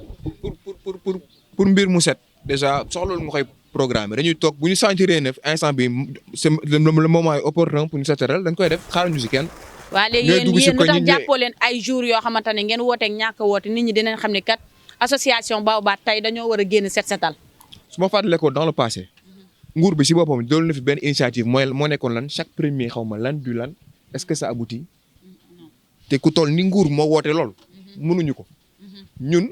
pour mbir mu set déjà soxloolu nga koy programme dañuy toog bu ñu sentiree ne instant bi c'est le moment est opportun pour ñu set setal dañ koy def xaaruñu si kenn. waa léegi yéen lu tax jàppoo leen ay jours yoo xamante ne ngeen wooteeg ñàkk a woote nit ñi dinañ xam ne kat association Baobab tey dañoo war a génn set setal. su ma fàttalee ko dans le passé nguur bi si boppam doolu na fi benn initiative moo nekkoon lan chaque premier xaw ma lan du lan est-ce que ça aboutit te ku toll ni nguur moo woote lool mënuñu ko ñun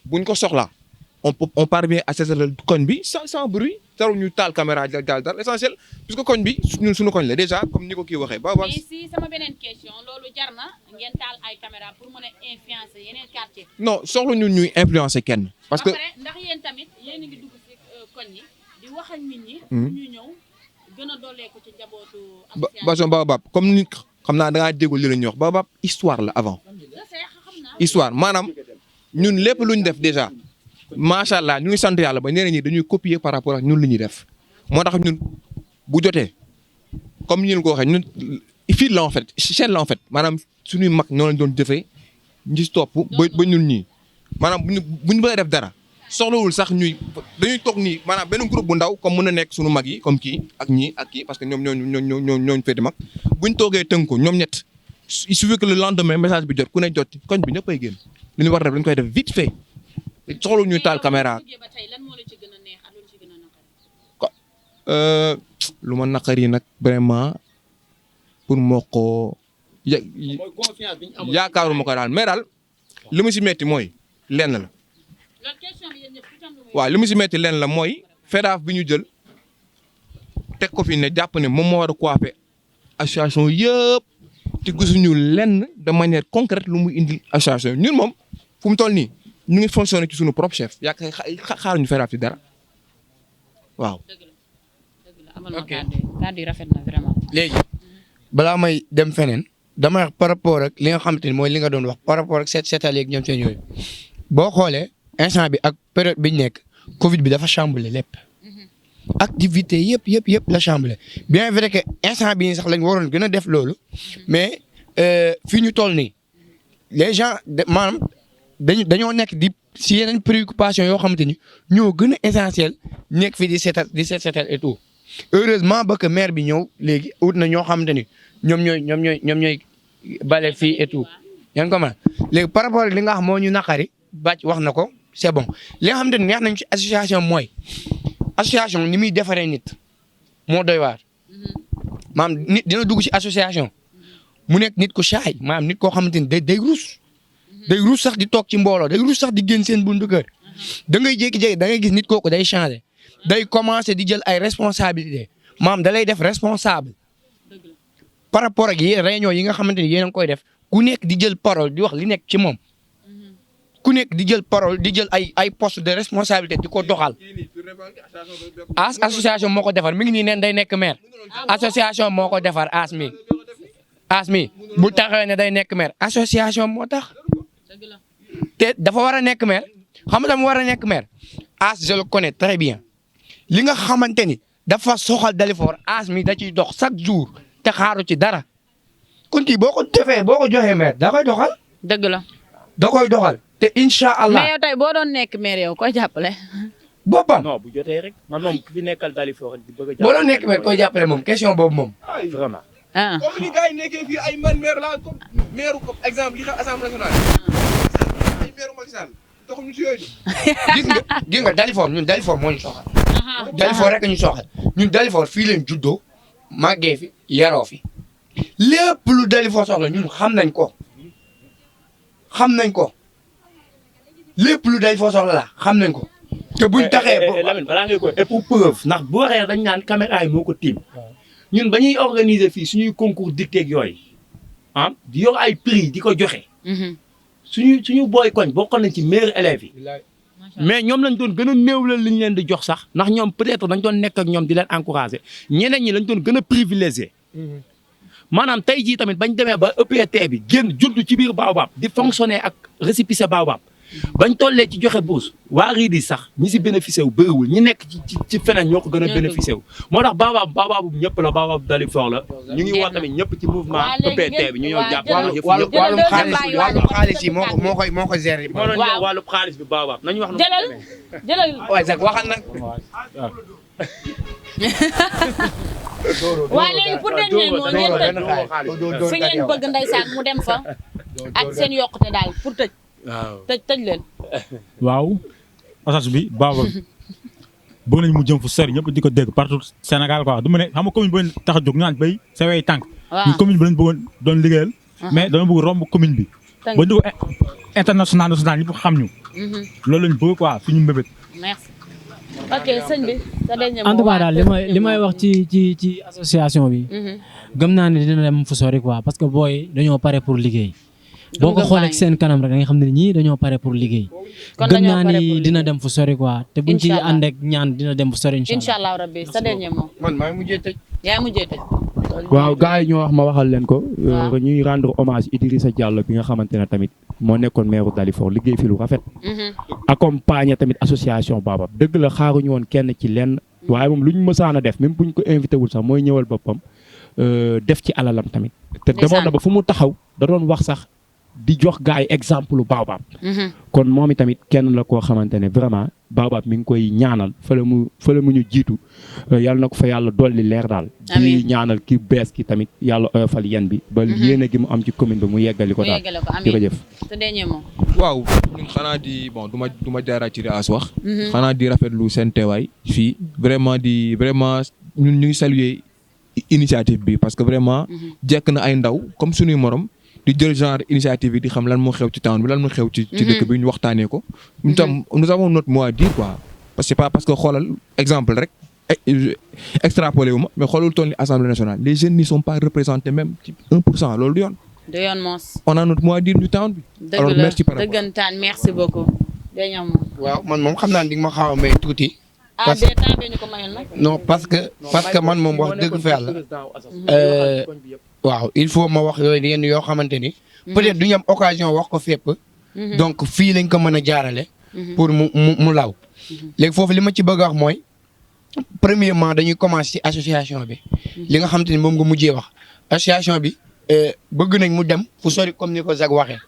buñ ko soxlaa on parvient à seetal koñ bi sans bruit taru ñu taal caméra daal l'essentiel puisque koñ bi ñun suñu koñ la déjà comme ni ko kii waxee ba mais si sama beneen question loolu jar na ngeen taal ay caméra pour mën a influencer yeneen quartier. non soxla ñun ñuy influencer kenn parce que ndax yéen tamit yéen a ngi dugg ci koñ yi di wax ak nit ñi ñu ñëw gën a dollee ko ci jabootu association Baobab comme ni xam naa da ngaa déggul li la ñuy wax Baobab histoire la avant histoire maanaam ñun lépp lu ñu def déjà macha allah ñu ngi sant yàlla ba ñeneen ñi dañuy copier par rapport ak ñun li ñuy def moo tax ñun bu jotee comme ñu ko waxee ñun fii la en fait chaîne la en fait maanaam suñuy mag ñoo lañ doon jëfee ñu topp ba ñun ñii maanaam bu ñu bëggee def dara soxlawul sax dañuy toog nii maanaam benn groupe bu ndaw comme mën na nekk suñu mag yi comme kii ak ñii ak kii parce que ñoom ñooñu féete mag buñ toogee tënk ko ñoom ñett il suffit que le lendemain message bi jot ku ne jot koñ bi ñëppay génn li ñu war a def dañ koy def vite fait soxla ñuy taal caméra. lu ma naqari nag vraiment pour moo ko yaakaaruma ko daal mais daal li mu si metti mooy lenn la waaw li mu si metti lenn la mooy FEDAF bi ñu jël teg ko fi ne jàpp ne moom moo war a coiffer association yëpp te gisuñu lenn de manière concrète lu muy indi association ñun moom fu mu toll nii ñu ngi fonctionner ci suñu propre chef yaakaar xaaruñu FEDAF ci dara waaw. ok kàddu yi rafet na vraiment. léegi balaa may dem feneen dama wax par rapport ak li nga xamante ni mooy li nga doon wax par rapport ak seetal yeeg ñoom seen yooyu boo xoolee instant bi ak période bi ñu nekk Covid bi dafa chamboulé lépp activité yëpp la chamboulé bien vrai que instant bi sax lañ waroon gën a def loolu mais fii ñu toll nii les gens maanaam dañoo nekk di si yeneen préoccupation yoo xamante ni ñoo gën a essentiel nekk fii di seetal et tout. heureusement ba que maire bi ñëw léegi ut na ñoo xamante ni ñoom ñooy bale fii et tout yaa ngi ko mën léegi par rapport ak li nga xam moo ñu naqari bàcc wax na ko c'est bon li nga xamante ni neex nañ ci association mooy association ni muy defaree nit moo doy waar maam nit dina dugg ci association mu nekk nit ko saay maanaam nit koo xamante ni day ruus sax di toog ci mbooloo day ruus sax di génn seen buntu kër da ngay jékki-jékki da ngay gis nit kooku day changer. day commencer di jël ay responsabilités maam da lay def responsable par rapport ak yéen réunion yi nga xamante ni yéen a ngi koy def ku nekk di jël parole di wax li nekk ci moom ku nekk di jël parole di jël ay poste de responsabilité di ko doxal. association moo ko defar mi ngi nii neen day nekk maire association moo ko defar as mi as mi bu taxawee ne day nekk maire association moo tax te dafa war a nekk maire xam nga mu war a nekk maire as je le connais très bien li nga xamante ni dafa soxal Dalifort as mi da ciy dox chaque jour te xaaru ci dara kon kii boo ko defee boo ko joxee maire da koy doxal. dëgg la. da koy doxal te incha allah. mais yow tey boo doon nekk maire yow koy jàppale. boppam non bu jotee rek man moom ku fi nekkal Dalifort di bëgg a boo doon nekk maire koy jàppale moom question boobu moom. vraiment. ah comme ni gars yi nekkee fii ay man maire la comme maire comme exemple li xew assemblée nationale. ay maire Macky Sall doxuñu si yooyu. gis nga Dalifort ñun Dalifort moo ñu soxal. Dalifort rek ñu soxal ñun Dalifort fii leen juddoo màggee fi yaroo fi lépp lu Dalifort soxla ñun xam nañ ko lépp lu Dalifort soxla la xam nañ ko. te buñ taxee Lamine balaa ngay ko et pour preuve ndax bu waxee dañ naan caméra yi moo ko tiim ñun ba ñuy organiser fii suñuy concours dictée ak yooyu ah di yor ay prix di ko joxe. suñu booy koñ bokkoon nañ ci meilleurs élèves yi. mais ñoom lañ doon gën a néewlal li ñu leen di jox sax ndax ñoom peut-être dañ doon nekk ak ñoom di leen encourager ñeneen ñi lañ doon gën a privilégié. maanaam tey jii tamit bañ demee ba EPT bi génn judd ci biir Baobab di fonctionner ak récépissé Baobab bañ tollee ci joxe bourse waa RIDI sax ñi si bénéficié wu bëriwul ñi nekk ci feneen ñoo ko gën a bénéficié wu. moo tax Baobab ñëpp la Baobab Dalifort la ñu ngi woo tamit ñëpp ci mouvement EPT bi ñu ñëw jàpp wàllum xaalis yi moo ko gérer. moo doon ñëw wàllu xaalis bi Baobab nañu wax. jëlal waaye sax waxal nag. waaye léegi pour dernier mot ngeen tëj fi ngeen bëgg ndeysaan mu dem fa ak seen yokkute daal pour tëj. waaw tëj leen. waaw asas bi Baobab bëgg nañ mu jëm fu sori ñëpp di ko dégg partout Sénégal quoi du ma ne xam nga commune bi tax a jóg ñu naan béy sa wey tànk. waaw commune bi lañ bëggoon doon liggéeyal. mais dama bëgg romb commune bi. ba dugg international ñëpp xam ñu. loolu lañ bëgg quoi suñu mbébét. merci. ok sëñ bi sa dernier mot. en tout cas daal li may wax ci association bi. gëm naa ne dina dem fu sori quoi parce que booy dañoo pare pour liggéey. boo ko xoolee ci seen kanam rek da nga xam ne ñii dañoo pare pour liggéey. gëm naa ni dina dem fu sori quoi. te buñ ci ànd ak ñaan dina dem fu sori incha allah rabbi sa dernier mot. man maa ngi mujjee tëj. yaa mujjee tëj. waaw gars yi ñoo wax ma waxal leen ko. ñuy rendre hommage Idrissa Diallo bi nga xamante ne tamit moo nekkoon maire Dalifort liggéey fi lu rafet. accompagner tamit association Baobab dëgg la xaaruñu woon kenn ci lenn. waaye moom lu ñu mësaan a def même buñ ko invité wul sax mooy ñëwal boppam def ci alalam tamit. te demoon na ba fu mu taxaw da doon wax sax. di jox gars yi exemple Baobab. kon moom itamit kenn la koo xamante ne vraiment Baobab mi ngi koy ñaanal fële mu ñu jiitu yàlla na ko fa yàlla dolli leer daal. di ñaanal ki bees ki tamit yàlla oyofal yen bi. ba yéene gi mu am ci commune bi mu yeggali ko daal. jërëjëf. waaw ñun xanaa di bon du ma jaaraat ci as wax. xanaa di rafetlu seen teewaay fii vraiment ñun ñu ngi saluer initiative bi parce que vraiment. jekk na ay ndaw comme suñuy morom. di jël genre initiative yi di xam lan moo xew ci town bi lan moo xew ci dëkk bi ñu waxtaanee ko. nous avons notre mot à dire quoi parce que c'est pas parce que xoolal exemple rek extrapolé wu ma mais xoolal toll ni assemblée nationale les jeunes n'y sont pas représentés même ci 1% loolu du yoon. du yoon moos. on a notre mot à dire du town bi. alors merci par rapport dëggantaan merci beaucoup. waaw man moom xam naa di nga ma xaw a may tuuti. parce que temps bi ñu ko mayoon nag. non parce que man moom wax dëgg fa yàlla. waaw il faut ma wax yooyu yenn yoo xamante ni. peut-être du ñu am occasion wax ko fépp. donc fii lañ ko mën a jaarale. pour mu law. léegi foofu li ma ci bëgg a wax mooy. premièrement dañuy commencer ci association bi. li nga xamante ni moom nga mujjee wax. association bi bëgg nañ mu dem fu sori comme ni ko Zak waxee.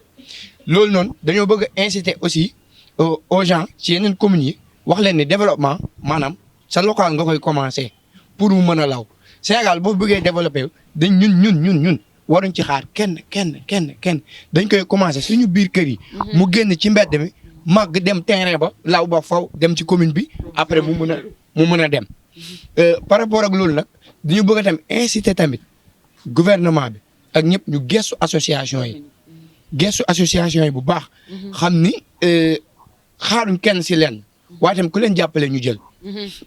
loolu noonu dañoo bëgg a inciter aussi aux gens ci yeneen communes yi wax leen ni développement maanaam sa local nga koy commencer pour mu mën a law. Sénégal boo bëggee développer dañ ñun waruñ ci xaar kenn dañ koy commencer suñu biir kër yi. mu génn ci mbedd mi màgg dem terrain ba law ba faw dem ci commune bi après mu mën a dem. par rapport ak loolu nag dañu bëgg a tam inciter tamit gouvernement bi ak ñëpp ñu gëstu association yi bu baax. xam ni xaaruñ kenn si leen waaye tam ku leen jàppale ñu jël.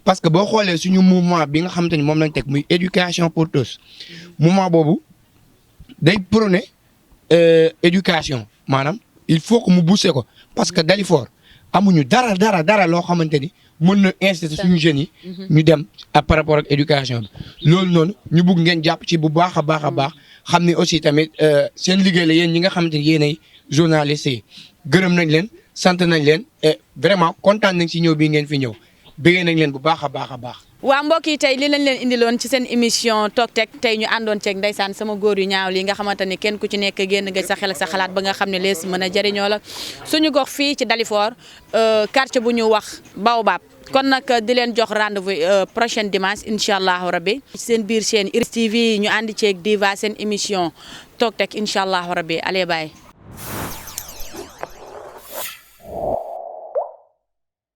parce que boo xoolee suñu mouvement bi nga xamante ni moom lañ teg muy éducation pour tous mouvement boobu day prôner éducation maanaam il faut que mu booster ko parce que Dalifort amuñu dara loo xamante ni mën na inciter suñu jeunes yi. ñu dem par rapport ak éducation bi. loolu noonu ñu bugg ngeen jàpp ci bu baax a baax xam ni aussi tamit seen liggéey la yéen ñi nga xamante ni yéenay journalistes yi gërëm nañ leen sant nañ leen et vraiment kontaan nañ si ñëw bii ngeen fi ñëw bëggee nañ leen bu baax a baax a baax. waa mbokk yi tey li lañ leen indiloon ci seen émission Tok Tek tey ñu àndoon ceeg ndeysaan sama góor yu ñaaw lii nga xamante ni kenn ku ci nekk génn nga sa xel ak sa xalaat ba nga xam ne lees mën a jëriñoo la suñu gox fii ci Dalifort quartier bu ñu wax Baobab kon nag di leen jox rendez-vous prochaine dimanche incha allahu rabbi seen biir chaîne Iris TV ñu àndi ceeg Diva seen émission Tok Tek incha allahu rabbi allez bye.